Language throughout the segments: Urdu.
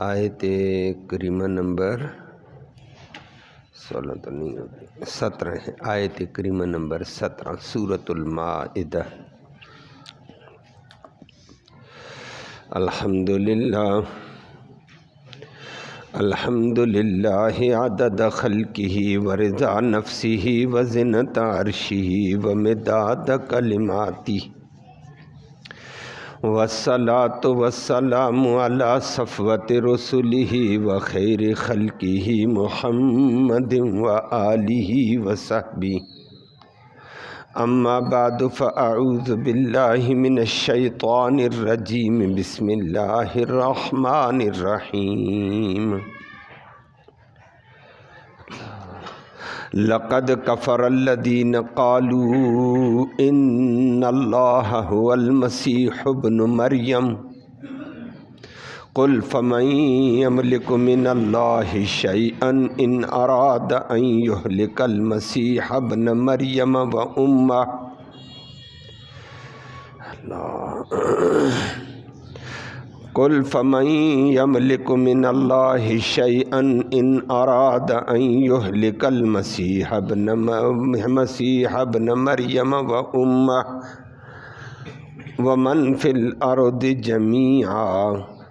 آیت کریمہ نمبر 16 تو نہیں ہوگی، 17 ہے۔ آیت کریمہ نمبر 17 سورۃ المائدہ۔ الحمدللہ عدد خلقہ ورضا نفسہ وزنۃ عرشہ ومداد کلماتہ، والصلاة والسلام علی صفوۃ رسلہ وخیر خلقہ محمد وآلہ وصحبہ، اما بعد فاعوذ باللہ من الشیطان الرجیم، بسم اللہ الرحمن الرحیم۔ لقد کفر الذین قالوا ان اللہ هو المسیح ابن مریم، قل فمن یملک من اللہ شیئا ان اراد ان یہلک المسیح ابن مریم وامہ۔ قل فمن یملک من اللہ شیئا ان اراد ان یہلک المسیح ابن مریم وامہ ومن فی الارض جمیعا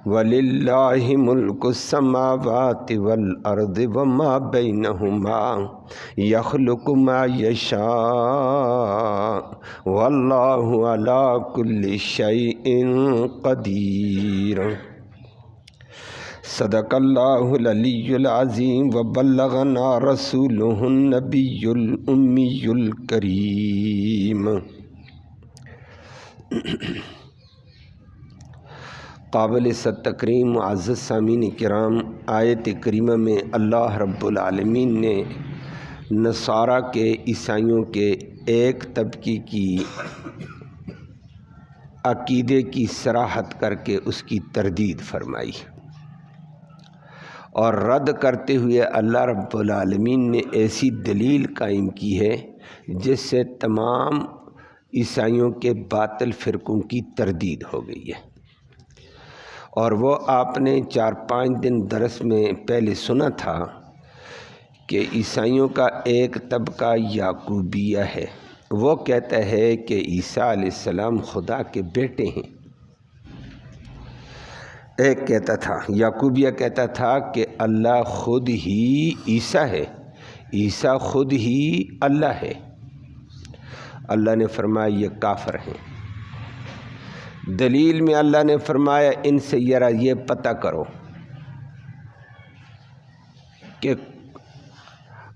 وللہ ملک السماوات والارض وما بینہما یخلق ما یشاء واللہ علی کل شیء قدیر۔ صدق اللہ العلی العظیم وبلغنا رسولہ النبی الامی الکریم۔ قابل تکریم معزز سامعین کرام، آیت کریمہ میں اللہ رب العالمین نے نصارہ کے، عیسائیوں کے ایک طبقے کی عقیدے کی صراحت کر کے اس کی تردید فرمائی، اور رد کرتے ہوئے اللہ رب العالمین نے ایسی دلیل قائم کی ہے جس سے تمام عیسائیوں کے باطل فرقوں کی تردید ہو گئی ہے۔ اور وہ آپ نے 4-5 دن درس میں پہلے سنا تھا کہ عیسائیوں کا ایک طبقہ یعقوبیہ ہے، وہ کہتا ہے کہ عیسیٰ علیہ السلام خدا کے بیٹے ہیں۔ ایک کہتا تھا، یعقوبیہ کہتا تھا کہ اللہ خود ہی عیسیٰ ہے، عیسیٰ خود ہی اللہ ہے۔ اللہ نے فرمایا یہ کافر ہیں۔ دلیل میں اللہ نے فرمایا ان سے ذرا یہ پتہ کرو کہ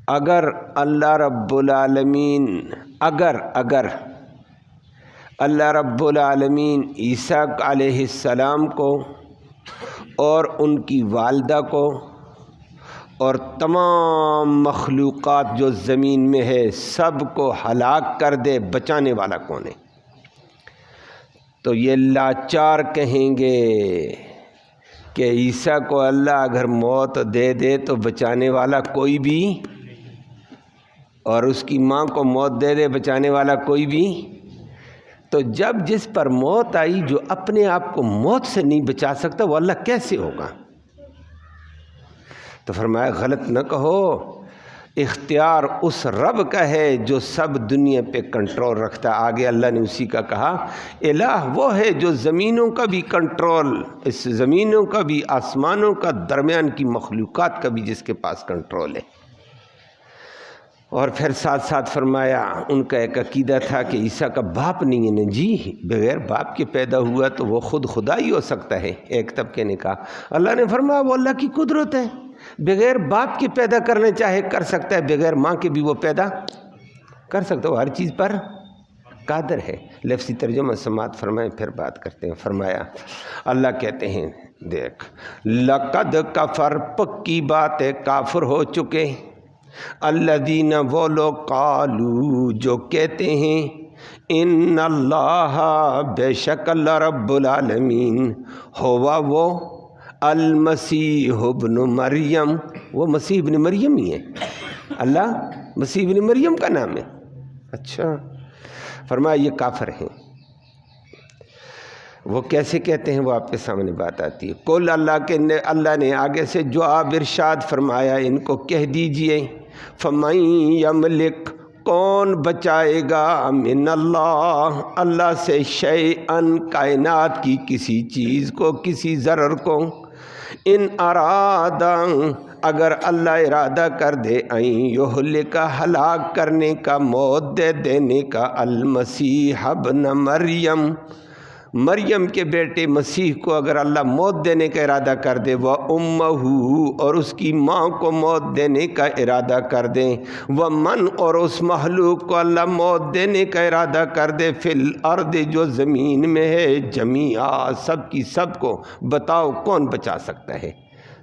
اگر اللہ رب العالمین اگر اللہ رب العالمین عیسیٰ علیہ السلام کو اور ان کی والدہ کو اور تمام مخلوقات جو زمین میں ہے سب کو ہلاک کر دے، بچانے والا کون ہے؟ تو یہ لاچار کہیں گے کہ عیسیٰ کو اللہ اگر موت دے دے تو بچانے والا کوئی بھی، اور اس کی ماں کو موت دے دے بچانے والا کوئی بھی۔ تو جب جس پر موت آئی، جو اپنے آپ کو موت سے نہیں بچا سکتا، وہ اللہ کیسے ہوگا؟ تو فرمایا غلط نہ کہو، اختیار اس رب کا ہے جو سب دنیا پہ کنٹرول رکھتا ہے۔ آگے اللہ نے اسی کا کہا، الہ وہ ہے جو زمینوں کا بھی کنٹرول، اس زمینوں کا بھی، آسمانوں کا، درمیان کی مخلوقات کا بھی جس کے پاس کنٹرول ہے۔ اور پھر ساتھ ساتھ فرمایا ان کا ایک عقیدہ تھا کہ عیسیٰ کا باپ نہیں ہے نا جی، بغیر باپ کے پیدا ہوا تو وہ خود خدا ہی ہو سکتا ہے۔ ایک طبقے نے کہا، اللہ نے فرمایا وہ اللہ کی قدرت ہے، بغیر باپ کے پیدا کرنا چاہے کر سکتا ہے، بغیر ماں کے بھی وہ پیدا کر سکتا ہے، وہ ہر چیز پر قادر ہے۔ لفظی ترجمہ سماعت فرمائیں پھر بات کرتے ہیں۔ فرمایا اللہ کہتے ہیں دیکھ، لقد کفر، پکی بات ہے کافر ہو چکے، الذین وہ لوگ، قالو جو کہتے ہیں، ان اللہ بے شک اللہ رب العالمین، ہوا وہ المسیح ابن مریم، وہ مسیح ابن مریم ہی ہے، اللہ مسیح ابن مریم کا نام ہے۔ اچھا، فرمایا یہ کافر ہیں۔ وہ کیسے کہتے ہیں وہ آپ کے سامنے بات آتی ہے۔ کل اللہ نے آگے سے جواب ارشاد فرمایا ان کو کہہ دیجئے، فَمَن یملک، کون بچائے گا، من اللہ سے، شیئن، کائنات کی کسی چیز کو، کسی ضرر کو، ان ارادہ، اگر اللہ ارادہ کر دے، یہلک، ہلاک کرنے کا، موت دے دینے کا، المسیح ابن مریم کے بیٹے مسیح کو اگر اللہ موت دینے کا ارادہ کر دے، وَأُمَّهُ، اور اس کی ماں کو موت دینے کا ارادہ کر دے، وَمَن، اور اس مخلوق کو اللہ موت دینے کا ارادہ کر دے، فی الارض، جو زمین میں ہے، جمیعا، سب کی سب کو، بتاؤ کون بچا سکتا ہے؟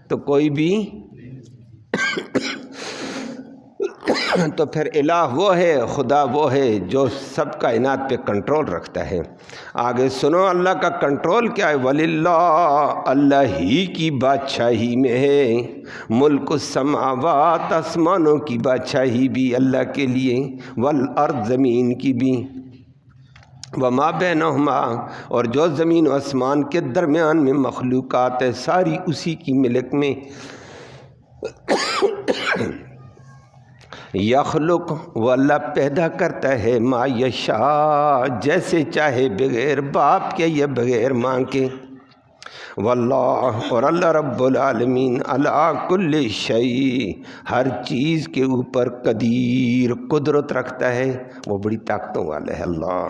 تو کوئی بھی تو پھر الہ وہ ہے، خدا وہ ہے جو سب کائنات پہ کنٹرول رکھتا ہے۔ آگے سنو اللہ کا کنٹرول کیا ہے، وَلِلَّهِ، اللہ ہی کی بادشاہی میں ہے، ملک السماوات، آسمانوں کی بادشاہی بھی اللہ کے لیے، والارض، زمین کی بھی، وما بینہما، اور جو زمین و آسمان کے درمیان میں مخلوقات ہے ساری اسی کی ملک میں۔ یخلق، وہ اللہ پیدا کرتا ہے، ما یشاء، جیسے چاہے، بغیر باپ کے یا بغیر ماں کے، واللہ، اور اللہ رب العالمین، علی کل شیء، ہر چیز کے اوپر، قدیر، قدرت رکھتا ہے، وہ بڑی طاقتوں والا ہے اللہ۔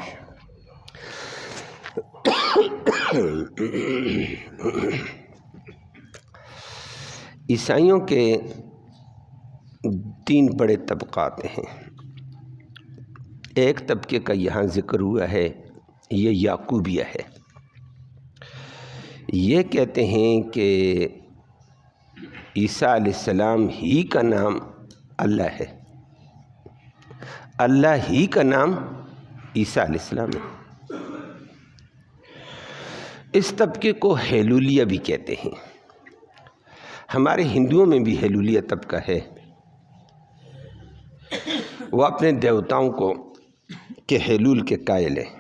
عیسائیوں کے 3 بڑے طبقات ہیں۔ ایک طبقے کا یہاں ذکر ہوا ہے، یہ یعقوبیہ ہے۔ یہ کہتے ہیں کہ عیسیٰ علیہ السلام ہی کا نام اللہ ہے، اللہ ہی کا نام عیسیٰ علیہ السلام ہے۔ اس طبقے کو ہیلولیہ بھی کہتے ہیں۔ ہمارے ہندوؤں میں بھی ہیلولیہ طبقہ ہے، وہ اپنے دیوتاؤں کو کہ ہیلول کے قائل ہیں۔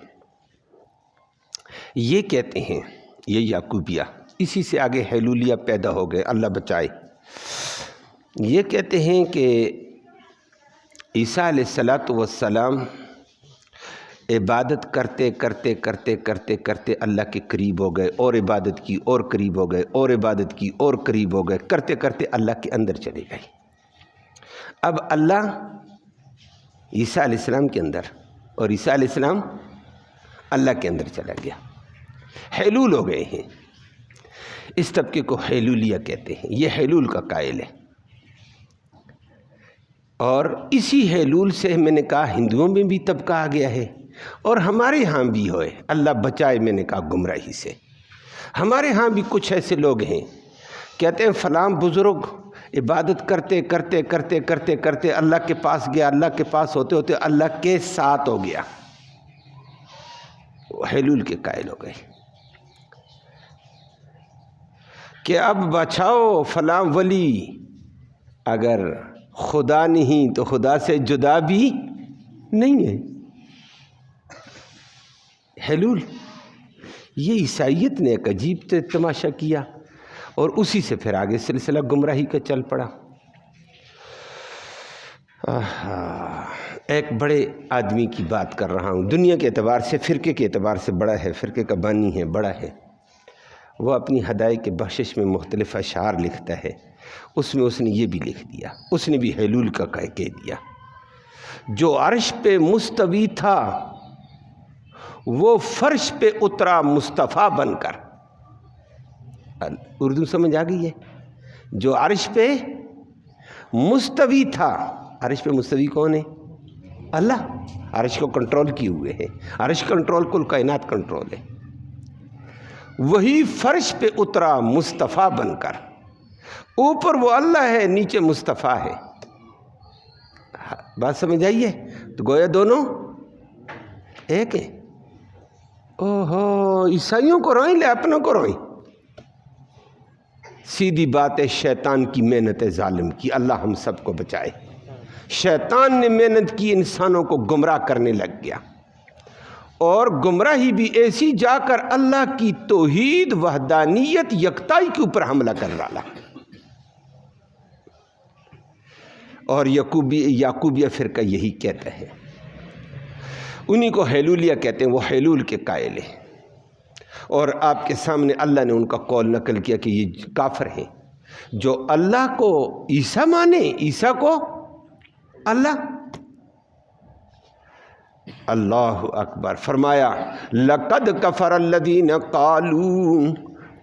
یہ کہتے ہیں، یہ یعقوبیہ، اسی سے آگے ہیلولیہ پیدا ہو گئے، اللہ بچائے۔ یہ کہتے ہیں کہ عیسیٰ علیہ السلام عبادت کرتے کرتے کرتے کرتے کرتے اللہ کے قریب ہو گئے، اور عبادت کی، اور قریب ہو گئے، اور عبادت کی، اور قریب ہو گئے، کرتے کرتے اللہ کے اندر چلے گئے۔ اب اللہ عیسیٰ علیہ السلام کے اندر، اور عیسیٰ علیہ السلام اللہ کے اندر چلا گیا، حلول ہو گئے ہیں۔ اس طبقے کو حلولیہ کہتے ہیں، یہ حلول کا قائل ہے۔ اور اسی حلول سے میں نے کہا ہندوؤں میں بھی طبقہ آ گیا ہے، اور ہمارے ہاں بھی ہوئے، اللہ بچائے، میں نے کہا گمراہی سے۔ ہمارے ہاں بھی کچھ ایسے لوگ ہیں، کہتے ہیں فلاں بزرگ عبادت کرتے کرتے کرتے کرتے کرتے اللہ کے پاس گیا، اللہ کے پاس ہوتے ہوتے اللہ کے ساتھ ہو گیا، حلول کے قائل ہو گئے کہ اب بچاؤ فلاں ولی اگر خدا نہیں تو خدا سے جدا بھی نہیں ہے۔ حلول، یہ عیسائیت نے ایک عجیب تماشا کیا، اور اسی سے پھر آگے سلسلہ گمراہی کا چل پڑا۔ ایک بڑے آدمی کی بات کر رہا ہوں، دنیا کے اعتبار سے، فرقے کے اعتبار سے بڑا ہے، فرقے کا بانی ہے، بڑا ہے۔ وہ اپنی ہدایے کے بخشش میں مختلف اشعار لکھتا ہے، اس میں اس نے یہ بھی لکھ دیا، اس نے بھی حلول کا کہہ دیا، جو عرش پہ مستوی تھا وہ فرش پہ اترا مصطفیٰ بن کر۔ اردو سمجھ آ گئی ہے؟ جو عرش پہ مستوی تھا، عرش پہ مستوی کون ہے؟ اللہ، عرش کو کنٹرول کیے ہوئے ہے، عرش کنٹرول کل کائنات کنٹرول ہے، وہی فرش پہ اترا مصطفیٰ بن کر۔ اوپر وہ اللہ ہے، نیچے مصطفیٰ ہے۔ بات سمجھ آئیے؟ تو گویا دونوں ایک ہیں۔ اوہو، عیسائیوں کو روئیں لے اپنوں کو روئیں۔ سیدھی بات ہے، شیطان کی محنت ظالم کی، اللہ ہم سب کو بچائے۔ شیطان نے محنت کی، انسانوں کو گمراہ کرنے لگ گیا، اور گمراہی بھی ایسی جا کر اللہ کی توحید وحدانیت یکتائی کے اوپر حملہ کر ڈالا. اور یعقوبیہ فرقہ یہی کہتا ہے, انہی کو حیلولیہ کہتے ہیں, وہ حیلول کے قائل ہیں. اور آپ کے سامنے اللہ نے ان کا قول نقل کیا کہ یہ کافر ہیں جو اللہ کو عیسیٰ مانے, عیسیٰ کو اللہ. اللہ اکبر. فرمایا لقد کفر الذین قالوا,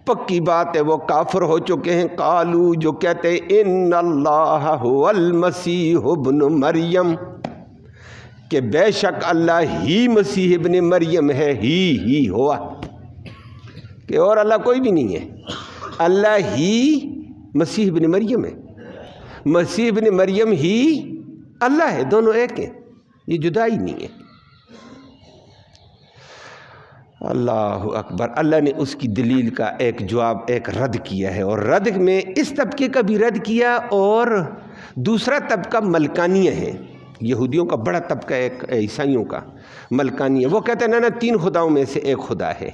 پکی بات ہے وہ کافر ہو چکے ہیں, قالو جو کہتے ہیں ان اللہ هو المسیح ابن مریم, کہ بے شک اللہ ہی مسیح ابن مریم ہے, ہی ہوا, کہ اور اللہ کوئی بھی نہیں ہے, اللہ ہی مسیح ابن مریم ہے, مسیح ابن مریم ہی اللہ ہے, دونوں ایک ہیں, یہ جدائی نہیں ہے. اللہ اکبر. اللہ نے اس کی دلیل کا ایک جواب, ایک رد کیا ہے, اور رد میں اس طبقے کا بھی رد کیا, اور دوسرا طبقہ ملکانیہ ہے, یہودیوں کا بڑا طبقہ ایک عیسائیوں کا ملکانیہ. وہ کہتے ہیں نا 3 خداؤں میں سے ایک خدا ہے,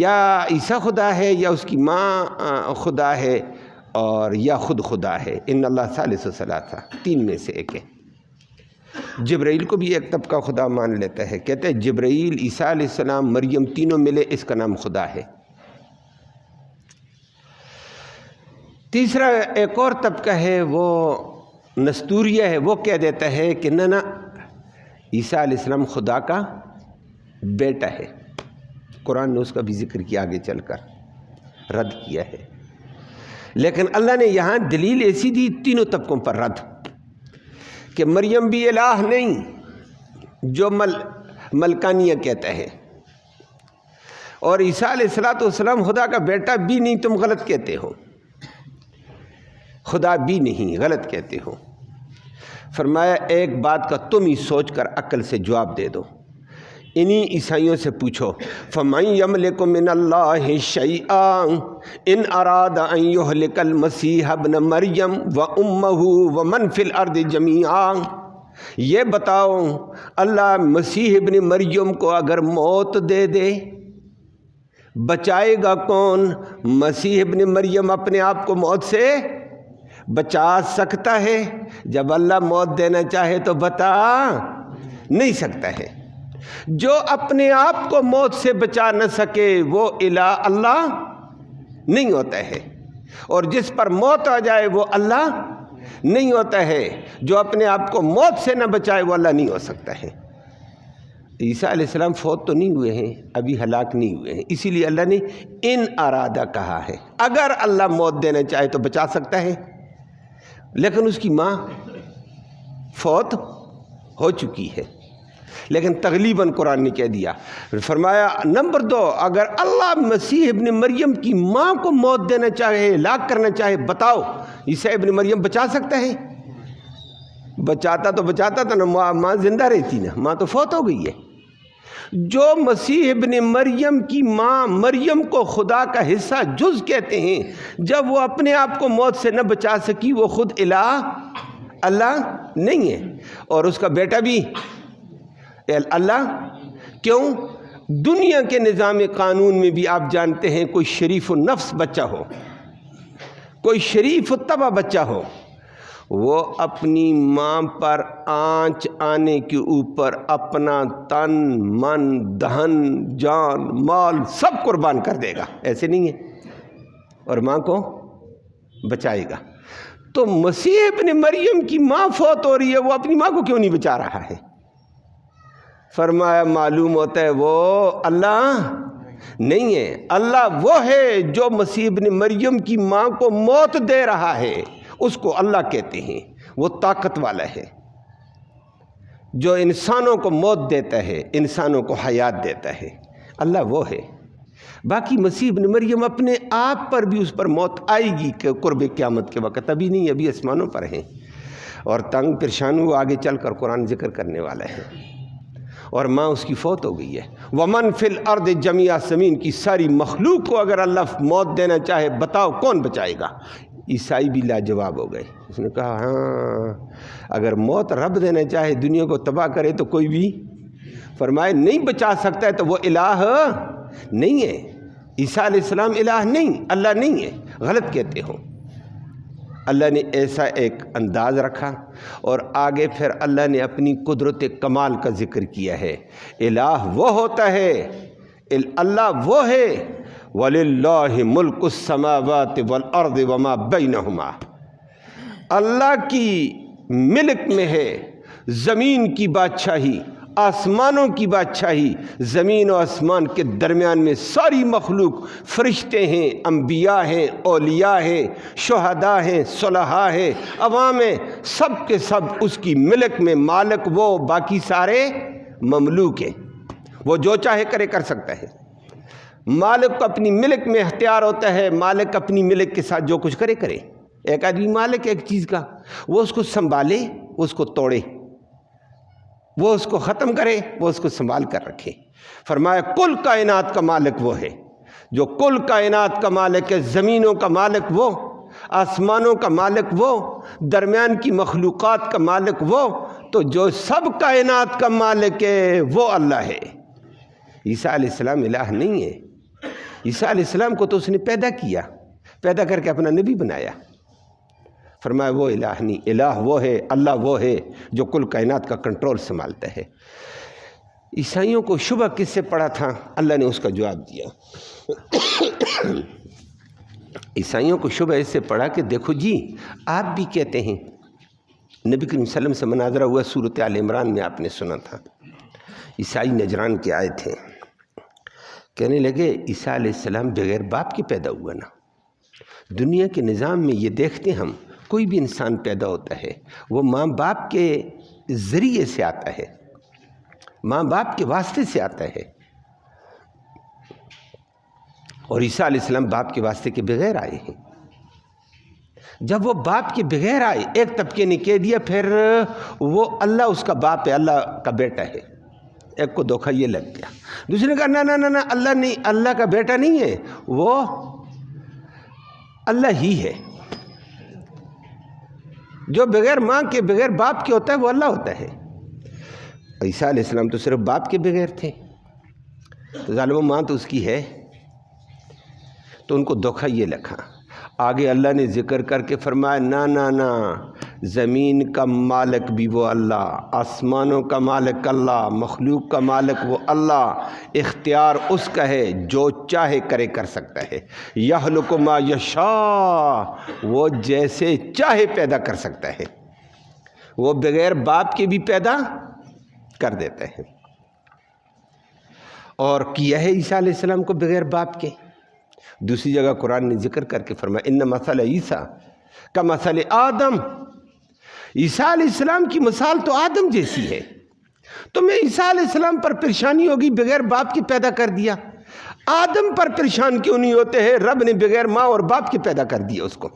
یا عیسیٰ خدا ہے, یا اس کی ماں خدا ہے, اور یا خود خدا ہے. ان اللہ ثالث ثلاثہ, 3 میں سے ایک ہے. جبرائیل کو بھی ایک طبقہ خدا مان لیتا ہے, کہتے ہیں جبرائیل, عیسیٰ علیہ السلام, مریم, تینوں ملے اس کا نام خدا ہے. تیسرا ایک اور طبقہ ہے وہ نستوریہ ہے, وہ کہہ دیتا ہے کہ نہ عیسیٰ علیہ السلام خدا کا بیٹا ہے. قرآن نے اس کا بھی ذکر کیا, آگے چل کر رد کیا ہے. لیکن اللہ نے یہاں دلیل ایسی دی تینوں طبقوں پر رد, کہ مریم بھی الہ نہیں جو ملکانیہ کہتا ہے, اور عیسیٰ علیہ السلام خدا کا بیٹا بھی نہیں, تم غلط کہتے ہو, خدا بھی نہیں, غلط کہتے ہو. فرمایا ایک بات کا تم ہی سوچ کر عقل سے جواب دے دو. انہی عیسائیوں سے پوچھو, فَمَن يَمْلِكُ مِنَ اللَّهِ شَيْئًا إِنْ أَرَادَ أَنْ يُهْلِكَ الْمَسِيحَ ابْنَ مَرْيَمَ وَأُمَّهُ وَمَنْ فِي الْأَرْضِ جَمِيعًا. یہ بتاؤ اللہ مسیح ابن مریم کو اگر موت دے دے, بچائے گا کون؟ مسیح ابن مریم اپنے آپ کو موت سے بچا سکتا ہے؟ جب اللہ موت دینا چاہے تو بتا نہیں سکتا ہے. جو اپنے آپ کو موت سے بچا نہ سکے وہ الہ اللہ نہیں ہوتا ہے, اور جس پر موت آ جائے وہ اللہ نہیں ہوتا ہے. جو اپنے آپ کو موت سے نہ بچائے وہ اللہ نہیں ہو سکتا ہے. عیسیٰ علیہ السلام فوت تو نہیں ہوئے ہیں, ابھی ہلاک نہیں ہوئے ہیں, اسی لیے اللہ نے ان ارادہ کہا ہے. اگر اللہ موت دینا چاہے تو بچا سکتا ہے, لیکن اس کی ماں فوت ہو چکی ہے. لیکن تغلیباً قرآن نے کہہ دیا, فرمایا نمبر 2, اگر اللہ مسیح ابن مریم کی ماں کو موت دینا چاہے, ہلاک کرنا چاہے, بتاؤ عیسیٰ ابن مریم بچا سکتا ہے؟ بچاتا تو بچاتا تھا نا, ماں زندہ رہتی نا, ماں تو فوت ہو گئی ہے. جو مسیح ابن مریم کی ماں مریم کو خدا کا حصہ جز کہتے ہیں, جب وہ اپنے آپ کو موت سے نہ بچا سکی وہ خود الہ اللہ نہیں ہے, اور اس کا بیٹا بھی اللہ. کیوں؟ دنیا کے نظام قانون میں بھی آپ جانتے ہیں کوئی شریف النفس بچہ ہو, کوئی شریف الطبع بچہ ہو, وہ اپنی ماں پر آنچ آنے کے اوپر اپنا تن, من, دہن, جان, مال سب قربان کر دے گا, ایسے نہیں ہے, اور ماں کو بچائے گا. تو مسیح ابن مریم کی ماں فوت ہو رہی ہے, وہ اپنی ماں کو کیوں نہیں بچا رہا ہے؟ فرمایا معلوم ہوتا ہے وہ اللہ نہیں ہے. اللہ وہ ہے جو مسیح ابن مریم کی ماں کو موت دے رہا ہے, اس کو اللہ کہتے ہیں. وہ طاقت والا ہے جو انسانوں کو موت دیتا ہے, انسانوں کو حیات دیتا ہے, اللہ وہ ہے. باقی مسیح ابن مریم اپنے آپ پر بھی اس پر موت آئے گی کہ قرب قیامت کے وقت, ابھی نہیں, ابھی آسمانوں پر ہیں, اور تنگ پریشان وہ آگے چل کر قرآن ذکر کرنے والا ہے. اور ماں اس کی فوت ہو گئی ہے. وَمَن فِي الْأَرْضِ جَمِيعًا, زمین کی ساری مخلوق کو اگر اللہ موت دینا چاہے بتاؤ کون بچائے گا؟ عیسائی بھی لاجواب ہو گئے. اس نے کہا ہاں, اگر موت رب دینا چاہے دنیا کو تباہ کرے تو کوئی بھی فرمائے نہیں بچا سکتا ہے تو وہ الہ نہیں ہے. عیسیٰ علیہ السلام الہ نہیں، اللہ نہیں ہے، غلط کہتے ہو. اللہ نے ایسا ایک انداز رکھا اور آگے پھر اللہ نے اپنی قدرت کمال کا ذکر کیا ہے. الہ وہ ہوتا ہے، اللہ وہ ہے، وَلِلَّهِ مُلْكُ السَّمَاوَاتِ وَالْأَرْضِ وَمَا بَيْنَهُمَا. اللہ کی ملک میں ہے زمین کی بادشاہی، آسمانوں کی بادشاہی. زمین و آسمان کے درمیان میں ساری مخلوق، فرشتے ہیں، انبیاء ہیں، اولیاء ہیں، شہداء ہیں، صلحاء ہیں، عوام ہیں، سب کے سب اس کی ملک میں. مالک وہ، باقی سارے مملوک ہیں. وہ جو چاہے کرے کر سکتا ہے. مالک کو اپنی ملک میں اختیار ہوتا ہے. مالک اپنی ملک کے ساتھ جو کچھ کرے کرے. ایک آدمی مالک ایک چیز کا، وہ اس کو سنبھالے، اس کو توڑے، وہ اس کو ختم کرے، وہ اس کو سنبھال کر رکھے. فرمایا کل کائنات کا مالک وہ ہے جو کل کائنات کا مالک ہے. زمینوں کا مالک وہ، آسمانوں کا مالک وہ، درمیان کی مخلوقات کا مالک وہ. تو جو سب کائنات کا مالک ہے وہ اللہ ہے. عیسیٰ علیہ السلام الہ نہیں ہے. عیسیٰ علیہ السلام کو تو اس نے پیدا کیا، پیدا کر کے اپنا نبی بنایا. فرمایا وہ الہ نہیں، الہ وہ ہے، اللہ وہ ہے جو کل کائنات کا کنٹرول سنبھالتا ہے. عیسائیوں کو شبہ کس سے پڑا تھا؟ اللہ نے اس کا جواب دیا. عیسائیوں کو شبہ اس سے پڑا کہ دیکھو جی، آپ بھی کہتے ہیں، نبی کریم صلی اللہ علیہ وسلم سے مناظرہ ہوا سورۃ آل عمران میں، آپ نے سنا تھا. عیسائی نجران کے آئے تھے، کہنے لگے عیسیٰ علیہ السلام بغیر باپ کے پیدا ہوا نا. دنیا کے نظام میں یہ دیکھتے ہم، کوئی بھی انسان پیدا ہوتا ہے وہ ماں باپ کے ذریعے سے آتا ہے، ماں باپ کے واسطے سے آتا ہے. اور عیسیٰ علیہ السلام باپ کے واسطے کے بغیر آئے ہیں. جب وہ باپ کے بغیر آئے، ایک طبقے نے کہہ دیا پھر وہ اللہ اس کا باپ ہے، اللہ کا بیٹا ہے. ایک کو دھوکہ یہ لگ گیا. دوسرے نے کہا نہ نہ نہ، اللہ نہیں، اللہ کا بیٹا نہیں ہے، وہ اللہ ہی ہے. جو بغیر ماں کے، بغیر باپ کے ہوتا ہے وہ اللہ ہوتا ہے. عیسیٰ علیہ السلام تو صرف باپ کے بغیر تھے، تو ظالم ماں تو اس کی ہے. تو ان کو دھوکہ یہ لگا. آگے اللہ نے ذکر کر کے فرمایا نہ نہ نہ، زمین کا مالک بھی وہ اللہ، آسمانوں کا مالک اللہ، مخلوق کا مالک وہ اللہ. اختیار اس کا ہے، جو چاہے کرے کر سکتا ہے. یخلق ما یشاء، وہ جیسے چاہے پیدا کر سکتا ہے. وہ بغیر باپ کے بھی پیدا کر دیتا ہے. اور کیا ہے عیسیٰ علیہ السلام کو بغیر باپ کے. دوسری جگہ قرآن نے ذکر کر کے فرمایا ان مثل عیسیٰ کمثل آدم. عیسیٰ علیہ السلام کی مثال تو آدم جیسی ہے. تو میں عیسیٰ علیہ السلام پر پریشانی ہوگی بغیر باپ کے پیدا کر دیا، آدم پر پریشان کیوں نہیں ہوتے ہیں؟ رب نے بغیر ماں اور باپ کے پیدا کر دیا اس کو.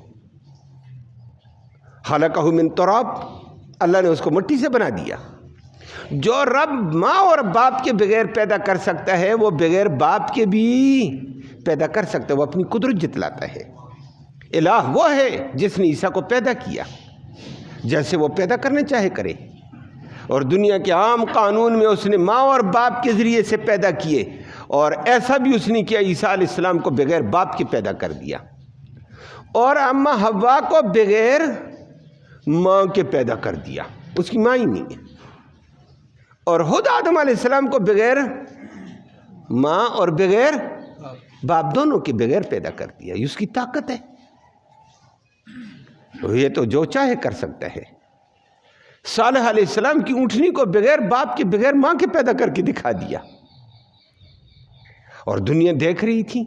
خلقہ من تراب، اللہ نے اس کو مٹی سے بنا دیا. جو رب ماں اور باپ کے بغیر پیدا کر سکتا ہے وہ بغیر باپ کے بھی پیدا کر سکتا ہے. وہ اپنی قدرت جتلاتا ہے. الہ وہ ہے جس نے عیسیٰ کو پیدا کیا، جیسے وہ پیدا کرنا چاہے کرے. اور دنیا کے عام قانون میں اس نے ماں اور باپ کے ذریعے سے پیدا کیے، اور ایسا بھی اس نے کیا عیسیٰ علیہ السلام کو بغیر باپ کے پیدا کر دیا، اور اماں حوا کو بغیر ماں کے پیدا کر دیا، اس کی ماں ہی نہیں ہے. اور خود آدم علیہ السلام کو بغیر ماں اور بغیر باپ دونوں کے بغیر پیدا کر دیا. یہ اس کی طاقت ہے. یہ تو جو چاہے کر سکتا ہے. صالح علیہ السلام کی اونٹنی کو بغیر باپ کے، بغیر ماں کے پیدا کر کے دکھا دیا، اور دنیا دیکھ رہی تھی.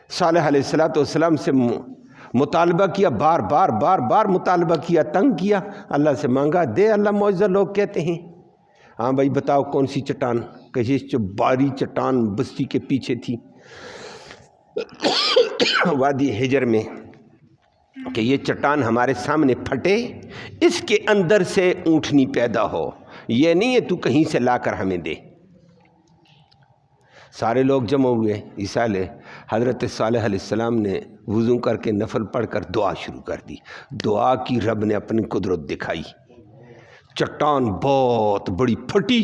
صالح علیہ السلام سے مطالبہ کیا، بار بار بار بار مطالبہ کیا، تنگ کیا، اللہ سے مانگا، دے اللہ معجزہ. لوگ کہتے ہیں ہاں بھائی بتاؤ کون سی چٹان؟ کہیں جو باری چٹان بستی کے پیچھے تھی وادی حجر میں، کہ یہ چٹان ہمارے سامنے پھٹے، اس کے اندر سے اونٹنی پیدا ہو، یہ نہیں ہے تو کہیں سے لا کر ہمیں دے. سارے لوگ جمع ہوئے. حضرت صالح علیہ السلام نے وضو کر کے نفل پڑھ کر دعا شروع کر دی. دعا کی، رب نے اپنی قدرت دکھائی. چٹان بہت بڑی پھٹی،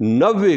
90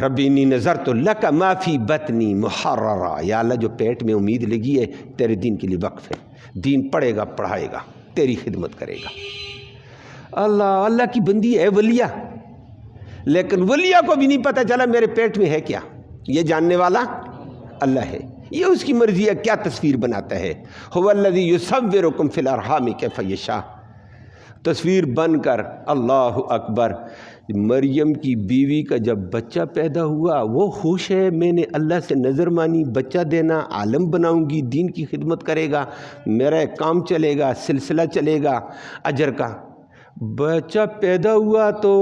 ربی انی نظرت لک ما فی بطنی محررا، یا اللہ جو پیٹ میں امید لگی ہے تیرے دین کے لیے وقف ہے، دین پڑھے گا پڑھائے گا تیری خدمت کرے گا۔ اللہ کی بندی ہے ولیہ، لیکن ولیہ کو بھی نہیں پتہ چلا میرے پیٹ میں ہے کیا، یہ جاننے والا اللہ ہے، یہ اس کی مرضی ہے کیا تصویر بناتا ہے۔ هو الذی یصورکم فی الارحام کیف یشاء، تصویر بن کر۔ اللہ اکبر، مریم کی بیوی کا جب بچہ پیدا ہوا وہ خوش ہے، میں نے اللہ سے نظر مانی، بچہ دینا، عالم بناؤں گی، دین کی خدمت کرے گا، میرا ایک کام چلے گا، سلسلہ چلے گا اجر کا۔ بچہ پیدا ہوا تو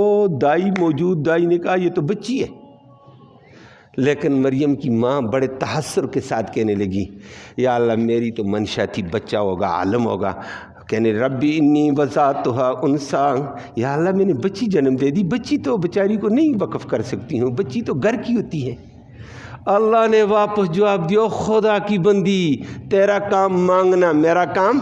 دائی موجود، دائی نے کہا یہ تو بچی ہے، لیکن مریم کی ماں بڑے تحسر کے ساتھ کہنے لگی یا اللہ میری تو منشا تھی بچہ ہوگا، عالم ہوگا، کہنے ربی انی وضعتھا انثی، یا اللہ میں نے بچی جنم دے دی، بچی تو بیچاری کو نہیں وقف کر سکتی ہوں، بچی تو گھر کی ہوتی ہے۔ اللہ نے واپس جواب دیا خدا کی بندی، تیرا کام مانگنا، میرا کام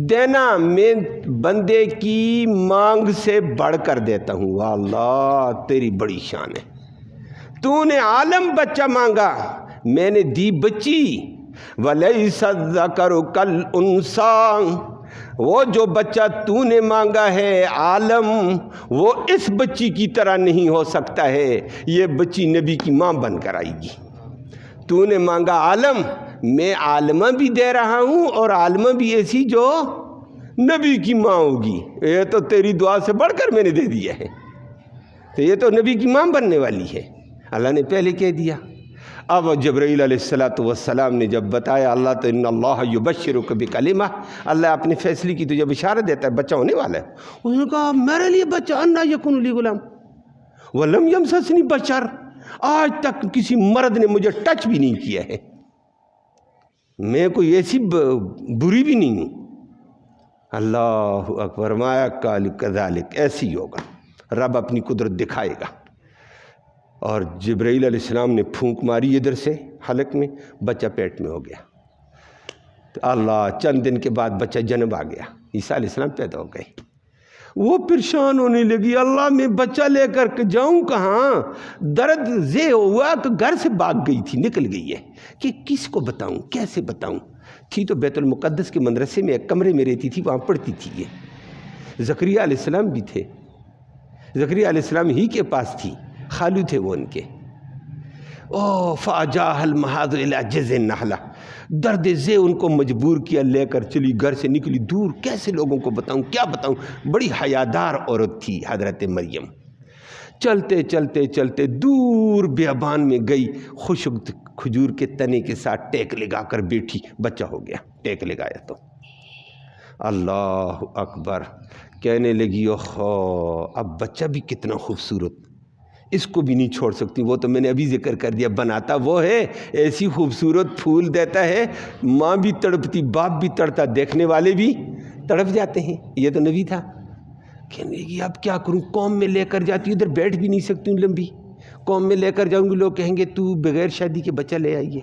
دینا، میں بندے کی مانگ سے بڑھ کر دیتا ہوں۔ واہ اللہ تیری بڑی شان ہے، تو نے عالم بچہ مانگا، میں نے دی بچی۔ وَلَيْسَ الذَّكَرُ كَالْأُنثَىٰ، وہ جو بچہ تو نے مانگا ہے عالم، وہ اس بچی کی طرح نہیں ہو سکتا ہے، یہ بچی نبی کی ماں بن کر آئے گی۔ تو نے مانگا عالم، میں عالمہ بھی دے رہا ہوں، اور عالمہ بھی ایسی جو نبی کی ماں ہوگی، یہ تو تیری دعا سے بڑھ کر میں نے دے دیا ہے، تو یہ تو نبی کی ماں بننے والی ہے، اللہ نے پہلے کہہ دیا۔ اب جبرائیل علیہ السلام نے جب بتایا اللہ تو ان اللہ یبشرک بکلمہ، اللہ اپنے فیصلے کی تجھے بشارت دیتا ہے بچہ ہونے والا ہے۔ اس نے کہا میرے لیے بچہ، انا یکون لی غلام ولم یمسسنی بشر، آج تک کسی مرد نے مجھے ٹچ بھی نہیں کیا ہے، میں کوئی ایسی بری بھی نہیں ہوں۔ اللہ اکبر، مایا کال کذالک، ایسی ہی ہوگا، رب اپنی قدرت دکھائے گا۔ اور جبرائیل علیہ السلام نے پھونک ماری ادھر سے حلق میں، بچہ پیٹ میں ہو گیا، تو اللہ چند دن کے بعد بچہ جنم آ گیا، عیسیٰ علیہ السلام پیدا ہو گئے۔ وہ پریشان ہونے لگی، اللہ میں بچہ لے کر کے جاؤں کہاں، درد زے ہوا کہ گھر سے بھاگ گئی تھی، نکل گئی ہے کہ کس کو بتاؤں، کیسے بتاؤں۔ تھی تو بیت المقدس کے مدرسے میں ایک کمرے میں رہتی تھی، وہاں پڑھتی تھی یہ۔ زکریا علیہ السلام بھی تھے، زکریا علیہ السلام ہی کے پاس تھی، خالو تھے وہ ان کے۔ فَأَجَاهَا الْمَحَاضُ إِلَىٰ جِذْعِ النَّخْلَةِ، درد زے ان کو مجبور کیا، لے کر چلی، گھر سے نکلی دور، کیسے لوگوں کو بتاؤں، کیا بتاؤں، بڑی حیادار عورت تھی حضرت مریم۔ چلتے چلتے چلتے دور بیابان میں گئی، خشک کھجور کے تنے کے ساتھ ٹیک لگا کر بیٹھی، بچہ ہو گیا، ٹیک لگایا تو اللہ اکبر، کہنے لگی اوہو اب بچہ بھی کتنا خوبصورت، اس کو بھی نہیں چھوڑ سکتی، وہ تو میں نے ابھی ذکر کر دیا، بناتا وہ ہے، ایسی خوبصورت پھول دیتا ہے، ماں بھی تڑپتی، باپ بھی تڑپتا، دیکھنے والے بھی تڑپ جاتے ہیں، یہ تو نبی تھا۔ کہنے لگی اب کیا کروں، قوم میں لے کر جاتی ہوں، ادھر بیٹھ بھی نہیں سکتی ہوں لمبی، قوم میں لے کر جاؤں گی، لوگ کہیں گے تو بغیر شادی کے بچہ لے آئیے،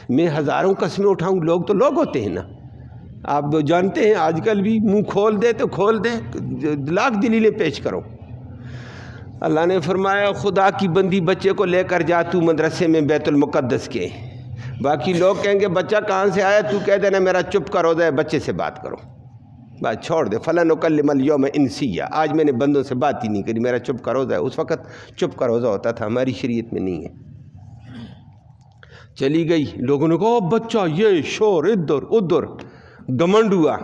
میں ہزاروں قسمیں اٹھاؤں، لوگ تو لوگ ہوتے ہیں نا، آپ جانتے ہیں آج کل بھی منہ کھول دے تو کھول دے، لاکھ دلیلیں پیش کرو۔ اللہ نے فرمایا خدا کی بندی بچے کو لے کر جا تو مدرسے میں بیت المقدس کے، باقی لوگ کہیں گے بچہ کہاں سے آیا، تو کہہ دینا میرا چپ کا روزہ ہے، بچے سے بات کرو، بات چھوڑ دے، فَلَا نُكَلِّمَ الْيَوْمَ إِنسِيًّا، آج میں نے بندوں سے بات ہی نہیں کری، میرا چپ کا روزہ ہے۔ اس وقت چپ کا روزہ ہوتا تھا، ہماری شریعت میں نہیں ہے۔ چلی گئی، لوگوں نے کہا بچہ، یہ شور، ادھر ادھر، گھمنڈ ہوا۔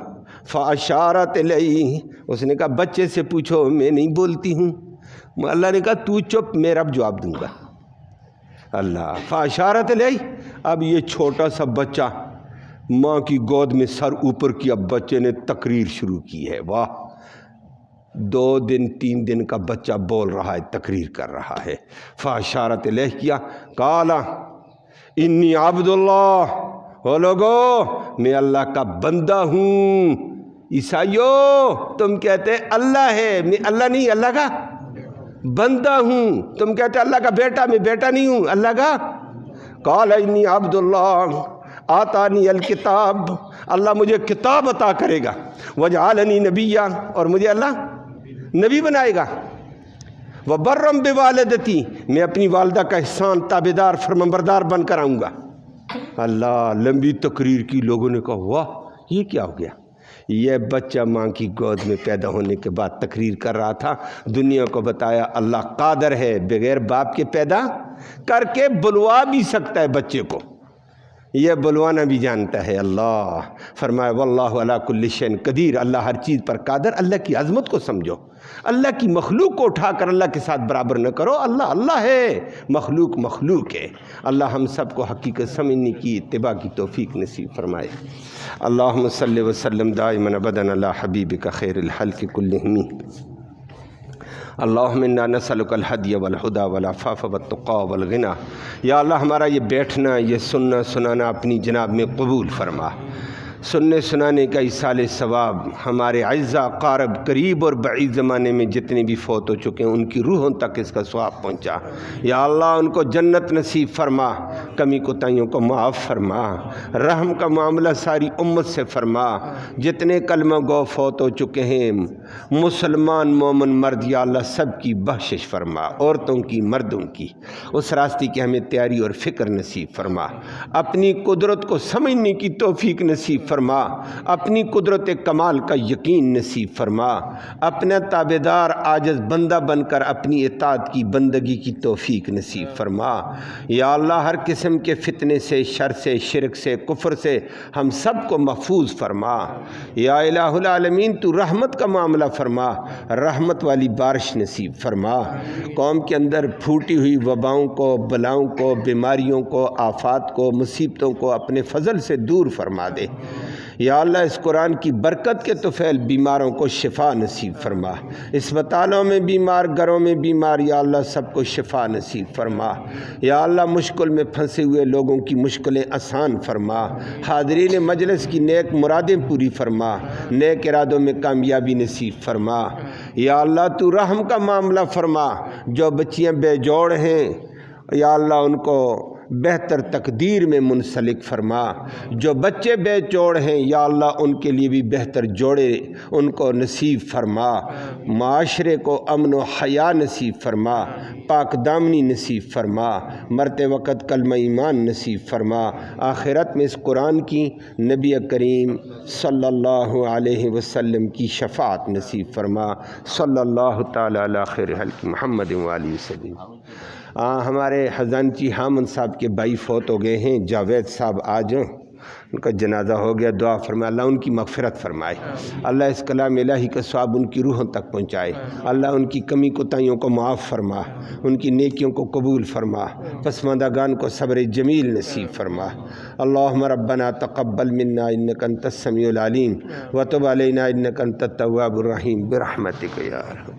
فَأَشَارَتْ إِلَيْهِ، اس نے کہا بچے سے پوچھو، میں نہیں بولتی ہوں۔ اللہ نے کہا تو چپ، میں رب جواب دوں گا۔ اللہ فاشارت لئی، اب یہ چھوٹا سا بچہ ماں کی گود میں سر اوپر کیا، بچے نے تقریر شروع کی ہے، واہ، 2 دن 3 دن کا بچہ بول رہا ہے، تقریر کر رہا ہے۔ فاشارت لئی کیا، کالا انی عبد اللہ، او لوگو میں اللہ کا بندہ ہوں۔ عیسائیو تم کہتے اللہ ہے، میں اللہ نہیں، اللہ کا بندہ ہوں، تم کہتے اللہ کا بیٹا، میں بیٹا نہیں ہوں، اللہ کا۔ قال انی عبد اللہ آتانی الکتاب، اللہ مجھے کتاب عطا کرے گا، وجعلنی نبیا، اور مجھے اللہ نبی بنائے گا۔ وبرم بوالدتی، میں اپنی والدہ کا احسان تابعدار فرمانبردار بن کر آؤں گا۔ اللہ، لمبی تقریر کی، لوگوں نے کہا واہ یہ کیا ہو گیا؟ یہ بچہ ماں کی گود میں پیدا ہونے کے بعد تقریر کر رہا تھا، دنیا کو بتایا اللہ قادر ہے بغیر باپ کے پیدا کر کے بلوا بھی سکتا ہے بچے کو، یہ بلوانا بھی جانتا ہے۔ اللہ فرمایا واللہ علی کل شیء قدیر، اللہ ہر چیز پر قادر۔ اللہ کی عظمت کو سمجھو، اللہ کی مخلوق کو اٹھا کر اللہ کے ساتھ برابر نہ کرو، اللہ اللہ ہے، مخلوق مخلوق ہے۔ اللہ ہم سب کو حقیقت سمجھنے کی، اتباع کی توفیق نصیب فرمائے۔ اللہم صلی وسلم دائما ابدا علی حبیبک خیر الخلق کلہم۔ اللہم انا نسألک الہدی والہدی والعفاف والتقی والغنی۔ یا اللہ ہمارا یہ بیٹھنا، یہ سننا سنانا اپنی جناب میں قبول فرما، سننے سنانے کا ایصال ثواب ہمارے اعزاء اقارب قریب اور بعید زمانے میں جتنے بھی فوت ہو چکے ہیں ان کی روحوں تک اس کا ثواب پہنچا۔ یا اللہ ان کو جنت نصیب فرما، کمی کوتاہیوں کو معاف فرما، رحم کا معاملہ ساری امت سے فرما۔ جتنے کلمہ گو فوت ہو چکے ہیں مسلمان مومن مرد، یا اللہ سب کی بخشش فرما، عورتوں کی مردوں کی، اس راستے کی ہمیں تیاری اور فکر نصیب فرما، اپنی قدرت کو سمجھنے کی توفیق نصیب فرما، اپنی قدرت کمال کا یقین نصیب فرما، اپنا تابعدار عاجز بندہ بن کر اپنی اطاعت کی بندگی کی توفیق نصیب فرما۔ یا اللہ ہر قسم کے فتنے سے، شر سے، شرک سے، کفر سے ہم سب کو محفوظ فرما۔ یا الہ العالمین تو رحمت کا معاملہ فرما، رحمت والی بارش نصیب فرما، قوم کے اندر پھوٹی ہوئی وباؤں کو، بلاؤں کو، بیماریوں کو، آفات کو، مصیبتوں کو اپنے فضل سے دور فرما دے۔ یا اللہ اس قرآن کی برکت کے طفیل بیماروں کو شفا نصیب فرما، اسپتالوں میں بیمار، گھروں میں بیمار، یا اللہ سب کو شفا نصیب فرما۔ یا اللہ مشکل میں پھنسے ہوئے لوگوں کی مشکلیں آسان فرما، حاضرین مجلس کی نیک مرادیں پوری فرما، نیک ارادوں میں کامیابی نصیب فرما۔ یا اللہ تو رحم کا معاملہ فرما، جو بچیاں بے جوڑ ہیں یا اللہ ان کو بہتر تقدیر میں منسلک فرما، جو بچے بے جوڑ ہیں یا اللہ ان کے لیے بھی بہتر جوڑے ان کو نصیب فرما، معاشرے کو امن و حیا نصیب فرما، پاک دامنی نصیب فرما، مرتے وقت کلمہ ایمان نصیب فرما، آخرت میں اس قرآن کی نبی کریم صلی اللہ علیہ وسلم کی شفاعت نصیب فرما۔ صلی اللہ تعالی علی خیر خلق محمد وآلہ وسلم۔ ہمارے خزانچی حامد صاحب کے بھائی فوت ہو گئے ہیں، جاوید صاحب آج ان کا جنازہ ہو گیا، دعا فرمائے اللہ ان کی مغفرت فرمائے، اللہ اس کلام الہی کا ثواب ان کی روحوں تک پہنچائے، اللہ ان کی کمی کوتاہیوں کو معاف فرما، ان کی نیکیوں کو قبول فرما، پسماندگان کو صبر جمیل نصیب فرما۔ اللہم ربنا تقبل منا انک انت السمیع العلیم وتب علینا انک انت التواب الرحیم برحمتک یا ارحم۔